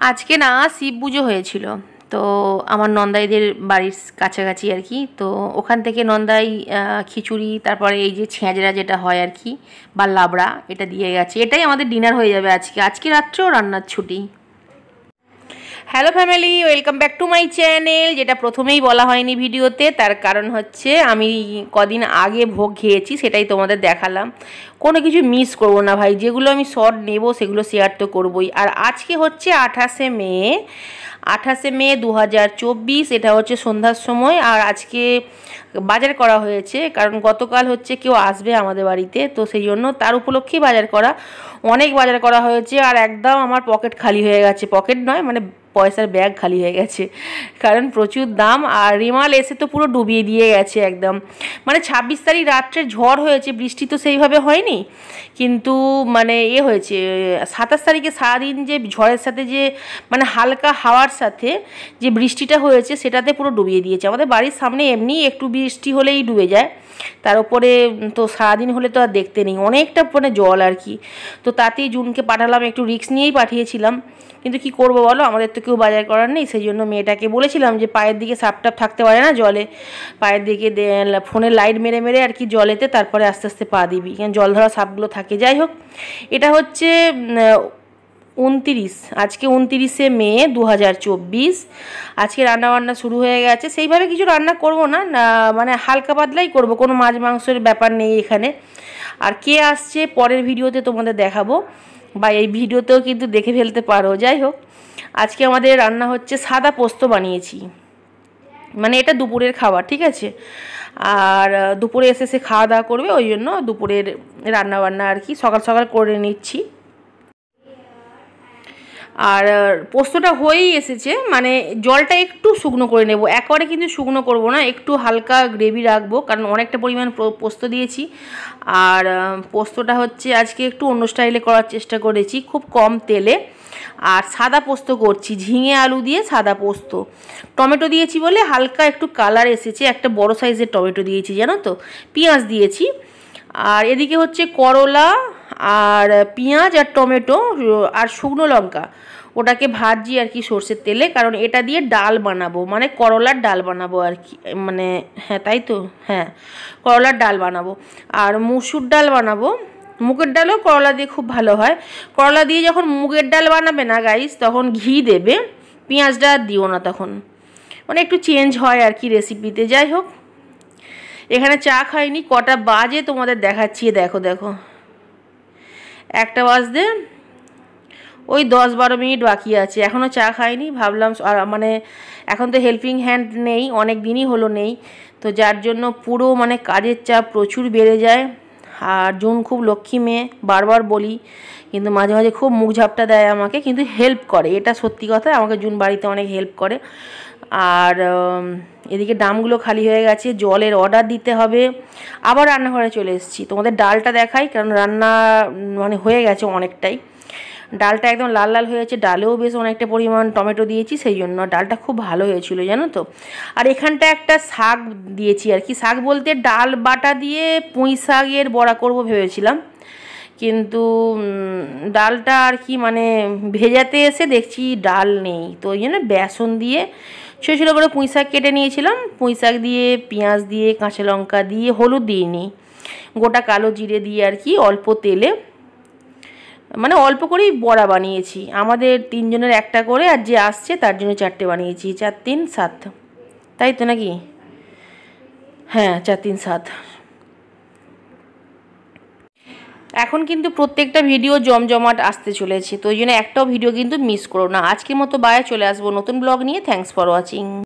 আজকে না শিব পুজো হয়েছিল, তো আমার নন্দাইদের বাড়ির কাছাকাছি আর কি। তো ওখান থেকে নন্দাই খিচুড়ি, তারপরে এই যে ছেঁচড়া যেটা হয় আর কি, বা লাবড়া, এটা দিয়ে গেছে। এটাই আমাদের ডিনার হয়ে যাবে আজকে রাত্রেও রান্নার ছুটি। Hello family, welcome back to my channel. যেটা প্রথমেই বলা হয়নি ভিডিওতে, তার কারণ হচ্ছে আমি কদিন আগে ভোগ খেয়েছি, সেটাই তোমাদের দেখালাম। কোনো কিছু মিস করবো না ভাই, যেগুলো আমি শর্ট নেব সেগুলো শেয়ার তো করবোই। আর আজকে হচ্ছে 28শে মে 2024, এটা হচ্ছে সন্ধ্যার সময়। আর আজকে বাজার করা হয়েছে, কারণ গতকাল হচ্ছে কেউ আসবে আমাদের বাড়িতে, তো সেই জন্য তার উপলক্ষেই বাজার করা। অনেক বাজার করা হয়েছে, আর একদম আমার পকেট খালি হয়ে গেছে। পকেট নয়, মানে পয়সার ব্যাগ খালি হয়ে গেছে, কারণ প্রচুর দাম। আর রিমাল এসে তো পুরো ডুবিয়ে দিয়ে গেছে একদম। মানে 26 তারিখ রাত্রে ঝড় হয়েছে, বৃষ্টি তো সেইভাবে হয়নি, কিন্তু মানে হয়েছে 27 তারিখে সারাদিন যে ঝড়ের সাথে যে মানে হালকা হাওয়ার সাথে যে বৃষ্টিটা হয়েছে, সেটাতে পুরো ডুবিয়ে দিয়েছে। আমাদের বাড়ির সামনে এমনি একটু বৃষ্টি হলেই ডুবে যায়, তার উপরে তো সারাদিন হলে তো আর দেখতে নেই, অনেকটা মানে জল আর কি। তো তাতেই জুনকে পাঠালাম, একটু রিস্ক নিয়েই পাঠিয়েছিলাম, কিন্তু কি করবো বলো, আমাদের তো কেউ বাজার করার নেই। সেই জন্য মেয়েটাকে বলেছিলাম যে পায়ের দিকে সাপটাপ থাকতে পারে না জলে, পায়ের দিকে ফোনের লাইট মেরে মেরে আর কি জলেতে, তারপরে আস্তে আস্তে পা দিবি, কারণ জল ধরা সাপগুলো থাকে। যাই হোক, এটা হচ্ছে 29, আজকে 29শে মে 2024। আজকে রান্নাবান্না শুরু হয়ে গেছে। সেইভাবে কিছু রান্না করব না, মানে হালকা পাতলাই করব, কোনো মাছ মাংসের ব্যাপার নেই এখানে। আর কে আসছে পরের ভিডিওতে তোমাদের দেখাবো, বা এই ভিডিওতেও কিন্তু দেখে ফেলতে পারো। যাই হোক, আজকে আমাদের রান্না হচ্ছে সাদা পোস্ত বানিয়েছি, মানে এটা দুপুরের খাবার, ঠিক আছে। আর দুপুরে এসে সে খাওয়া দাওয়া করবে, ওই জন্য দুপুরের রান্নাবান্না আর কি সকাল সকাল করে নিচ্ছি। আর পোস্তটা হয়েই এসেছে, মানে জলটা একটু শুকনো করে নেব, একবারে কিন্তু শুকনো করব না, একটু হালকা গ্রেভি রাখবো, কারণ অনেকটা পরিমাণ পোস্ত দিয়েছি। আর পোস্তটা হচ্ছে আজকে একটু অন্য স্টাইলে করার চেষ্টা করেছি, খুব কম তেলে। আর সাদা পোস্ত করছি, ঝিঙে আলু দিয়ে সাদা পোস্ত। টমেটো দিয়েছি বলে হালকা একটু কালার এসেছে, একটা বড় সাইজের টমেটো দিয়েছি জানো তো, পেঁয়াজ দিয়েছি। আর এদিকে হচ্ছে করলা আর পেঁয়াজ আর টমেটো আর শুকনো লঙ্কা, ওটাকে ভাজি আর কি সর্ষের তেলে, কারণ এটা দিয়ে ডাল বানাবো, মানে করলার ডাল বানাবো আর কি। মানে হ্যাঁ, তাই তো, হ্যাঁ, করলার ডাল বানাবো। আর মুসুর ডাল বানাবো, মুগের ডালও করলা দিয়ে খুব ভালো হয়। করলা দিয়ে যখন মুগের ডাল বানাবে না গাইস, তখন ঘি দেবে, পেঁয়াজটা দিও না তখন, মানে একটু চেঞ্জ হয় আর কি রেসিপিতে। যাই হোক, এখানে চা খাইনি, কটা বাজে তোমাদের দেখাচ্ছি, দেখো দেখো, 1টা বাজতে ওই 10-12 মিনিট বাকি আছে, এখনও চা খাইনি। ভাবলাম, আর মানে এখন তো হেল্পিং হ্যান্ড নেই, অনেক দিনই হলো নেই, তো যার জন্য পুরো মানে কাজের চাপ প্রচুর বেড়ে যায়। আর জুন খুব লক্ষ্মী মেয়ে, বারবার বলি, কিন্তু মাঝে মাঝে খুব মুখ ঝাপটা দেয় আমাকে, কিন্তু হেল্প করে, এটা সত্যি কথা, আমাকে জুন বাড়িতে অনেক হেল্প করে। আর এদিকে ডামগুলো খালি হয়ে গেছে, জলের অর্ডার দিতে হবে। আবার রান্নাঘরে চলে এসেছি, তোমাদের ডালটা দেখাই, কারণ রান্না মানে হয়ে গেছে অনেকটাই। ডালটা একদম লাল লাল হয়েছে, ডালেও বেশ অনেকটা পরিমাণ টমেটো দিয়েছি, সেই জন্য ডালটা খুব ভালো হয়েছিল জানো তো। আর এখানটা একটা শাক দিয়েছি আর কি, শাক বলতে ডাল বাটা দিয়ে পুঁই শাকের বড়া করব ভেবেছিলাম, কিন্তু ডালটা আর কি মানে ভেজাতে এসে দেখছি ডাল নেই, তো ওই জন্য বেসন দিয়ে ছোটো ছোটো করে পুঁই শাক কেটে নিয়েছিলাম, পুঁই শাক দিয়ে পেঁয়াজ দিয়ে কাঁচা লঙ্কা দিয়ে, হলুদ দিইনি, গোটা কালো জিরে দিয়ে আর কি অল্প তেলে, মানে অল্প করেই বড়া বানিয়েছি। আমাদের 3 জনের একটা করে, আর যে আসছে তার জন্য 4টে বানিয়েছি, 4 3 7, তাই তো নাকি? হ্যাঁ, 4 3 7। এখন কিন্তু প্রত্যেকটা ভিডিও জমজমাট আসতে চলেছে, তো ওই জন্য একটাও ভিডিও কিন্তু মিস করো না। আজকের মতো বায়ে, চলে আসবো নতুন ব্লগ নিয়ে। Thanks for watching.